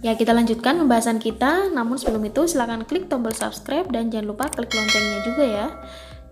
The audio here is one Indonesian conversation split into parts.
Ya, kita lanjutkan pembahasan kita. Namun sebelum itu silahkan klik tombol subscribe dan jangan lupa klik loncengnya juga ya.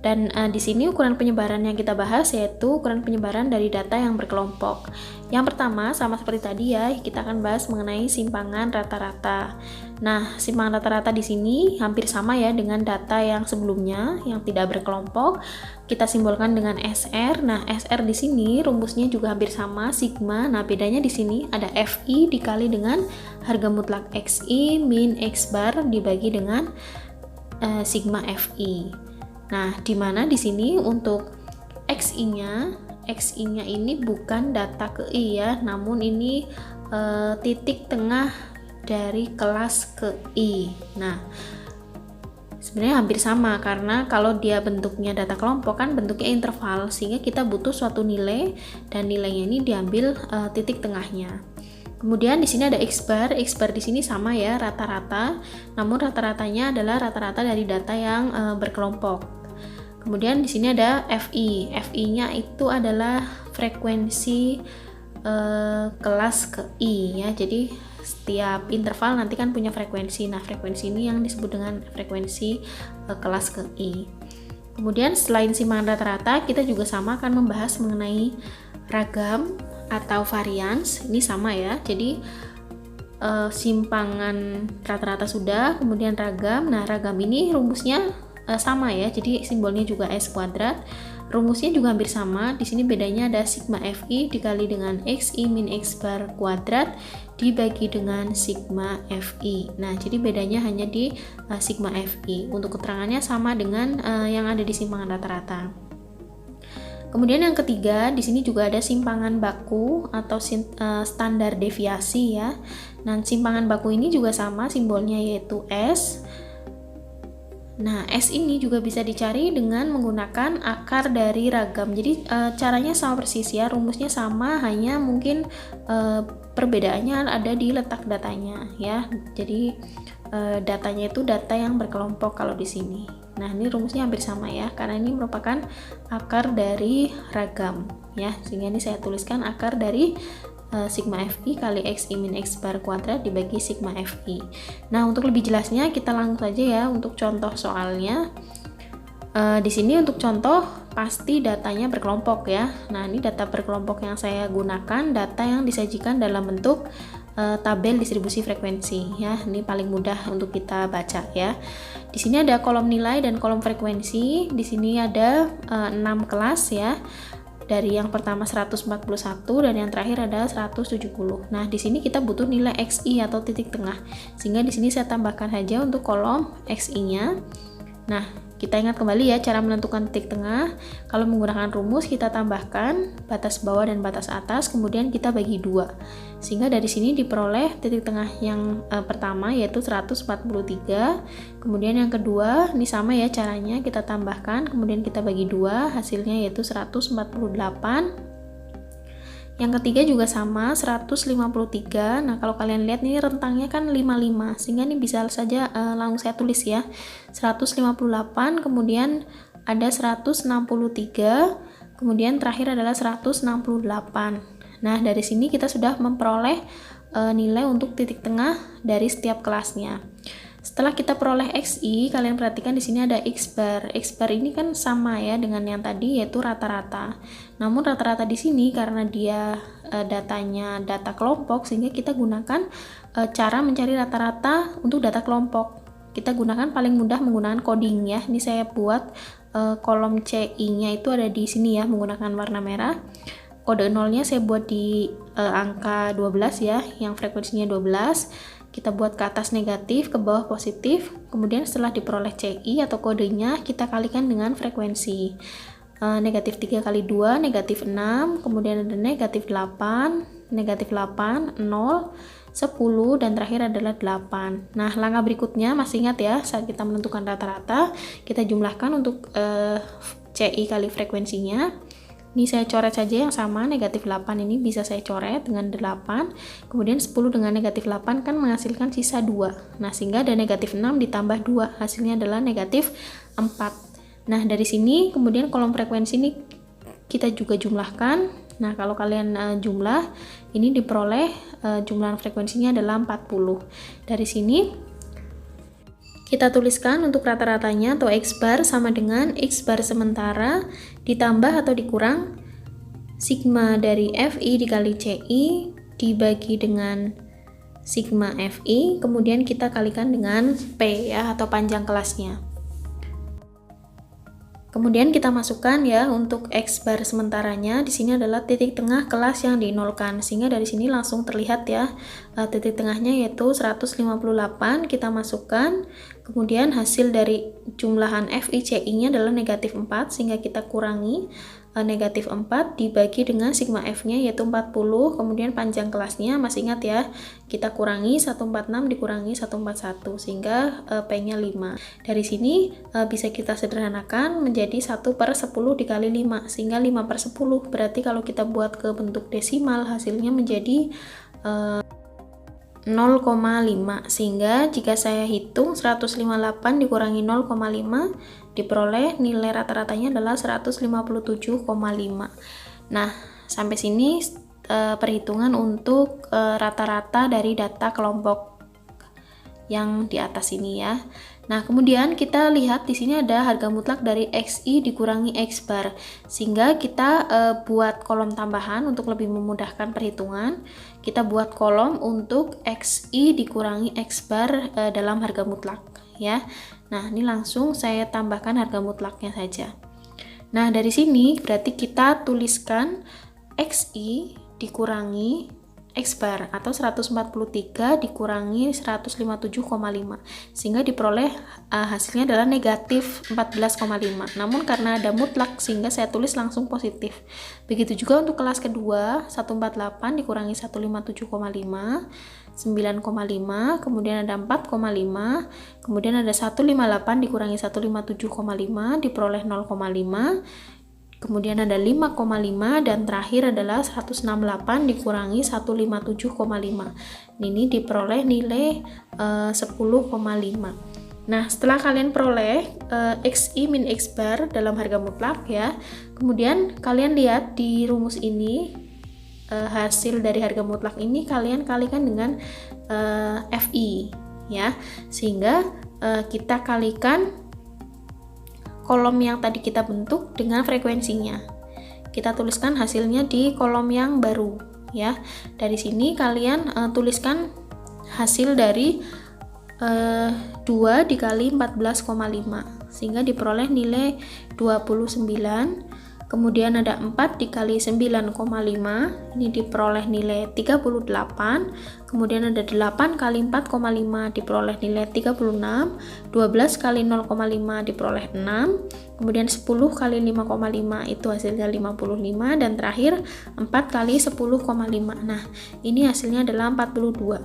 Dan di sini ukuran penyebaran yang kita bahas yaitu ukuran penyebaran dari data yang berkelompok. Yang pertama, sama seperti tadi ya, kita akan bahas mengenai simpangan rata-rata. Nah, simpangan rata-rata di sini hampir sama ya dengan data yang sebelumnya yang tidak berkelompok. Kita simbolkan dengan SR. Nah, SR di sini rumusnya juga hampir sama, sigma. Nah, bedanya di sini ada FI dikali dengan harga mutlak XI min X bar dibagi dengan sigma FI. Nah, di mana di sini untuk XI-nya ini bukan data ke I ya, namun ini titik tengah dari kelas ke I. Nah, sebenarnya hampir sama karena kalau dia bentuknya data kelompok kan bentuknya interval, sehingga kita butuh suatu nilai dan nilainya ini diambil titik tengahnya. Kemudian di sini ada X bar di sini sama ya, rata-rata, namun rata-ratanya adalah rata-rata dari data yang berkelompok. Kemudian di sini ada FI. FI-nya itu adalah frekuensi kelas ke I ya. Jadi setiap interval nanti kan punya frekuensi. Nah, frekuensi ini yang disebut dengan frekuensi kelas ke I. Kemudian selain simpangan rata-rata, kita juga sama akan membahas mengenai ragam atau varians. Ini sama ya. Jadi simpangan rata-rata sudah, kemudian ragam. Nah, ragam ini rumusnya sama ya, jadi simbolnya juga S kuadrat, rumusnya juga hampir sama. Di sini bedanya ada sigma FI dikali dengan XI min X bar kuadrat dibagi dengan sigma FI. Nah, jadi bedanya hanya di sigma FI. Untuk keterangannya sama dengan yang ada di simpangan rata-rata. Kemudian yang ketiga, di sini juga ada simpangan baku atau standar deviasi ya. Nah, simpangan baku ini juga sama, simbolnya yaitu S. Nah, S ini juga bisa dicari dengan menggunakan akar dari ragam. Jadi caranya sama persis ya, rumusnya sama, hanya mungkin perbedaannya ada di letak datanya ya. Jadi datanya itu data yang berkelompok kalau di sini. Nah, ini rumusnya hampir sama ya, karena ini merupakan akar dari ragam ya. Sehingga ini saya tuliskan akar dari sigma FI kali XI min X bar kuadrat dibagi sigma FI. Nah, untuk lebih jelasnya kita langsung saja ya untuk contoh soalnya. Di sini untuk contoh pasti datanya berkelompok ya. Nah, ini data berkelompok yang saya gunakan, data yang disajikan dalam bentuk tabel distribusi frekuensi ya. Ini paling mudah untuk kita baca ya. Di sini ada kolom nilai dan kolom frekuensi. Di sini ada 6 kelas ya. Dari yang pertama 141 dan yang terakhir ada 170. Nah, di sini kita butuh nilai XI atau titik tengah. Sehingga di sini saya tambahkan saja untuk kolom XI-nya. Nah, kita ingat kembali ya cara menentukan titik tengah. Kalau menggunakan rumus kita tambahkan batas bawah dan batas atas, kemudian kita bagi 2. Sehingga dari sini diperoleh titik tengah yang pertama yaitu 143. Kemudian yang kedua, ini sama ya caranya, kita tambahkan kemudian kita bagi 2, hasilnya yaitu 148. Yang ketiga juga sama, 153. Nah, kalau kalian lihat ini rentangnya kan 55, sehingga ini bisa saja langsung saya tulis ya. 158, kemudian ada 163, kemudian terakhir adalah 168. Nah, dari sini kita sudah memperoleh nilai untuk titik tengah dari setiap kelasnya. Setelah kita peroleh XI, kalian perhatikan di sini ada X bar. X bar ini kan sama ya dengan yang tadi yaitu rata-rata. Namun rata-rata di sini karena dia datanya data kelompok, sehingga kita gunakan cara mencari rata-rata untuk data kelompok. Kita gunakan paling mudah menggunakan coding ya. Ini saya buat kolom CI-nya itu ada di sini ya menggunakan warna merah. Kode nolnya saya buat di angka 12 ya, yang frekuensinya 12. Kita buat ke atas negatif, ke bawah positif. Kemudian setelah diperoleh CI atau kodenya, kita kalikan dengan frekuensi. Negatif 3 kali 2, negatif 6. Kemudian ada negatif 8, negatif 8, 0, 10, dan terakhir adalah 8. Nah, langkah berikutnya masih ingat ya, saat kita menentukan rata-rata, kita jumlahkan untuk CI kali frekuensinya. Ini saya coret saja yang sama, negatif 8 ini bisa saya coret dengan 8, kemudian 10 dengan negatif 8 kan menghasilkan sisa 2. Nah, sehingga ada negatif 6 ditambah 2, hasilnya adalah negatif 4. Nah, dari sini kemudian kolom frekuensi ini kita juga jumlahkan. Nah, kalau kalian jumlah, ini diperoleh jumlah frekuensinya adalah 40. Dari sini kita tuliskan untuk rata-ratanya atau X bar sama dengan X bar sementara ditambah atau dikurang sigma dari FI dikali CI dibagi dengan sigma FI, kemudian kita kalikan dengan P ya, atau panjang kelasnya. Kemudian kita masukkan ya untuk X bar sementaranya. Di sini adalah titik tengah kelas yang dinolkan, sehingga dari sini langsung terlihat ya titik tengahnya yaitu 158. Kita masukkan, kemudian hasil dari jumlahan FICI-nya adalah negatif 4, sehingga kita kurangi negatif 4 dibagi dengan sigma F-nya yaitu 40, kemudian panjang kelasnya masih ingat ya, kita kurangi 146 dikurangi 141 sehingga P-nya 5. Dari sini bisa kita sederhanakan menjadi 1/10 dikali 5 sehingga 5/10, berarti kalau kita buat ke bentuk desimal hasilnya menjadi 0,5, sehingga jika saya hitung 158 dikurangi 0,5 diperoleh nilai rata-ratanya adalah 157,5. Nah, sampai sini perhitungan untuk rata-rata dari data kelompok yang di atas ini ya. Nah, kemudian kita lihat di sini ada harga mutlak dari XI dikurangi X bar, sehingga kita buat kolom tambahan untuk lebih memudahkan perhitungan. Kita buat kolom untuk XI dikurangi X bar dalam harga mutlak ya. Nah, ini langsung saya tambahkan harga mutlaknya saja. Nah, dari sini berarti kita tuliskan XI dikurangi X bar atau 143 dikurangi 157,5 sehingga diperoleh hasilnya adalah negatif 14,5. Namun karena ada mutlak sehingga saya tulis langsung positif. Begitu juga untuk kelas kedua, 148 dikurangi 157,5, 9,5, kemudian ada 4,5, kemudian ada 158 dikurangi 157,5 diperoleh 0,5, kemudian ada 5,5, dan terakhir adalah 168 dikurangi 157,5. Ini diperoleh nilai 10,5. Nah, setelah kalian peroleh XI min X bar dalam harga mutlak ya, kemudian kalian lihat di rumus ini hasil dari harga mutlak ini kalian kalikan dengan FI ya, sehingga kita kalikan kolom yang tadi kita bentuk dengan frekuensinya. Kita tuliskan hasilnya di kolom yang baru ya. Dari sini kalian tuliskan hasil dari 2 dikali 14,5 sehingga diperoleh nilai 29. Kemudian ada 4 dikali 9,5, ini diperoleh nilai 38. Kemudian ada 8 kali 4,5 diperoleh nilai 36. 12 kali 0,5 diperoleh 6. Kemudian 10 kali 5,5 itu hasilnya 55. Dan terakhir 4 kali 10,5. Nah, ini hasilnya adalah 42.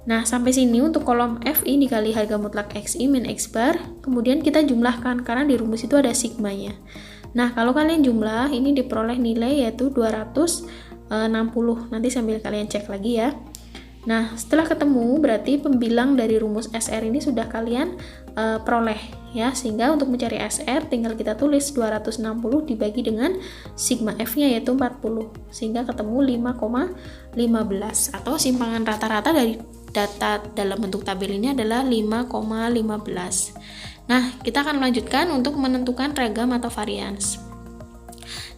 Nah, sampai sini untuk kolom FI dikali harga mutlak XI min X bar. Kemudian kita jumlahkan karena di rumus itu ada sigmanya. Nah, kalau kalian jumlah, ini diperoleh nilai yaitu 260. Nanti sambil kalian cek lagi ya. Nah, setelah ketemu, berarti pembilang dari rumus SR ini sudah kalian peroleh ya. Sehingga untuk mencari SR, tinggal kita tulis 260 dibagi dengan sigma F-nya yaitu 40. Sehingga ketemu 5,15 atau simpangan rata-rata dari data dalam bentuk tabel ini adalah 5,15. Nah, kita akan melanjutkan untuk menentukan ragam atau varians.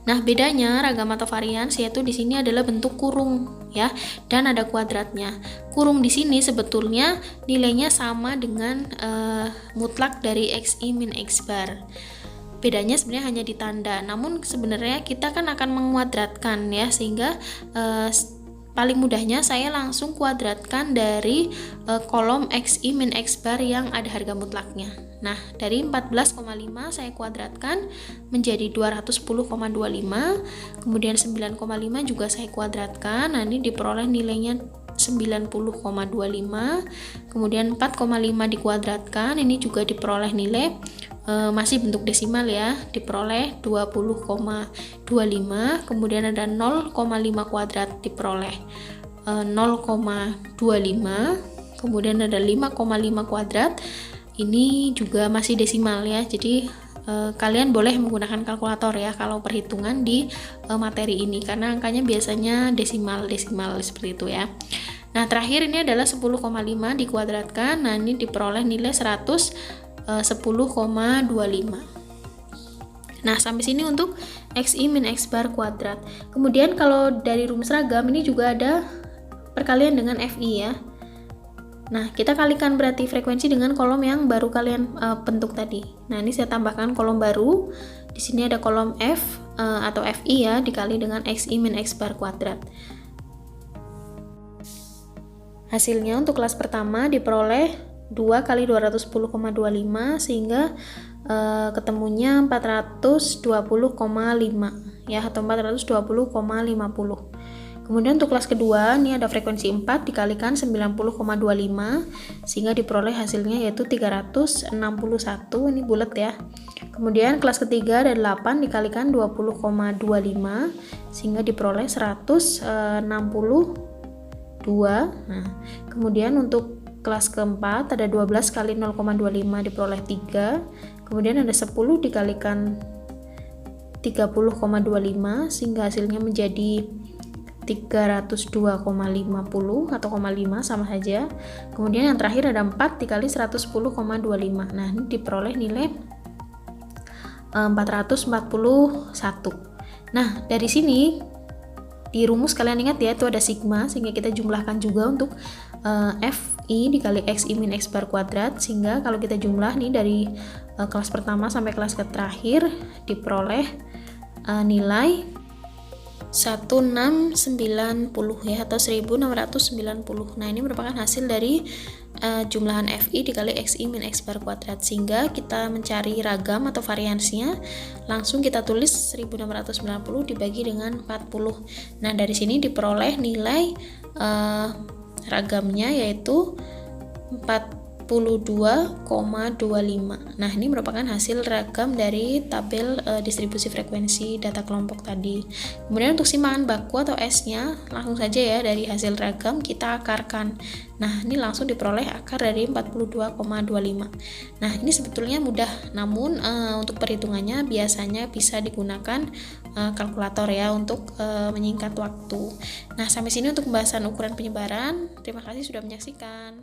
Nah, bedanya ragam atau varians yaitu di sini adalah bentuk kurung ya, dan ada kuadratnya. Kurung di sini sebetulnya nilainya sama dengan mutlak dari XI min X bar. Bedanya sebenarnya hanya di tanda. Namun sebenarnya kita kan akan menguadratkan ya, sehingga paling mudahnya saya langsung kuadratkan dari kolom XI min X bar yang ada harga mutlaknya. Nah, dari 14,5 saya kuadratkan menjadi 210,25, kemudian 9,5 juga saya kuadratkan. Nah, ini diperoleh nilainya 90,25, kemudian 4,5 dikuadratkan, ini juga diperoleh nilai masih bentuk desimal ya, diperoleh 20,25, kemudian ada 0,5 kuadrat diperoleh 0,25, kemudian ada 5,5 kuadrat, ini juga masih desimal ya, jadi kalian boleh menggunakan kalkulator ya kalau perhitungan di materi ini, karena angkanya biasanya desimal seperti itu ya. Nah, terakhir ini adalah 10,5 dikuadratkan. Nah, ini diperoleh nilai 110,25. Nah, sampai sini untuk XI min X bar kuadrat. Kemudian kalau dari rumus ragam ini juga ada perkalian dengan FI ya. Nah, kita kalikan berarti frekuensi dengan kolom yang baru kalian bentuk tadi. Nah, ini saya tambahkan kolom baru. Di sini ada kolom F atau FI ya, dikali dengan XI min X bar kuadrat. Hasilnya untuk kelas pertama diperoleh 2 kali 210,25 sehingga ketemunya 420,5 ya, atau 420,50. Kemudian untuk kelas kedua ini ada frekuensi 4 dikalikan 90,25 sehingga diperoleh hasilnya yaitu 361, ini bulat ya. Kemudian kelas ketiga ada 8 dikalikan 20,25 sehingga diperoleh 162. Nah, kemudian untuk kelas keempat ada 12 kali 0,25 diperoleh 3. Kemudian ada 10 dikalikan 30,25 sehingga hasilnya menjadi 302,50 atau 0,5 sama saja. Kemudian yang terakhir ada 4 dikali 110,25. Nah, ini diperoleh nilai 441. Nah, dari sini di rumus kalian ingat ya, itu ada sigma sehingga kita jumlahkan juga untuk FI dikali XI min X bar kuadrat, sehingga kalau kita jumlah nih dari kelas pertama sampai kelas terakhir diperoleh nilai 1690 ya, atau 1690. Nah, ini merupakan hasil dari jumlahan FI dikali XI min X bar kuadrat, sehingga kita mencari ragam atau variansinya langsung kita tulis 1690 dibagi dengan 40. Nah, dari sini diperoleh nilai ragamnya yaitu 42,25. Nah, ini merupakan hasil ragam dari tabel distribusi frekuensi data kelompok tadi. Kemudian untuk simpanan baku atau S-nya langsung saja ya, dari hasil ragam kita akarkan. Nah, ini langsung diperoleh akar dari 42,25. Nah, ini sebetulnya mudah, namun untuk perhitungannya biasanya bisa digunakan kalkulator ya untuk menyingkat waktu. Nah, sampai sini untuk pembahasan ukuran penyebaran. Terima kasih sudah menyaksikan.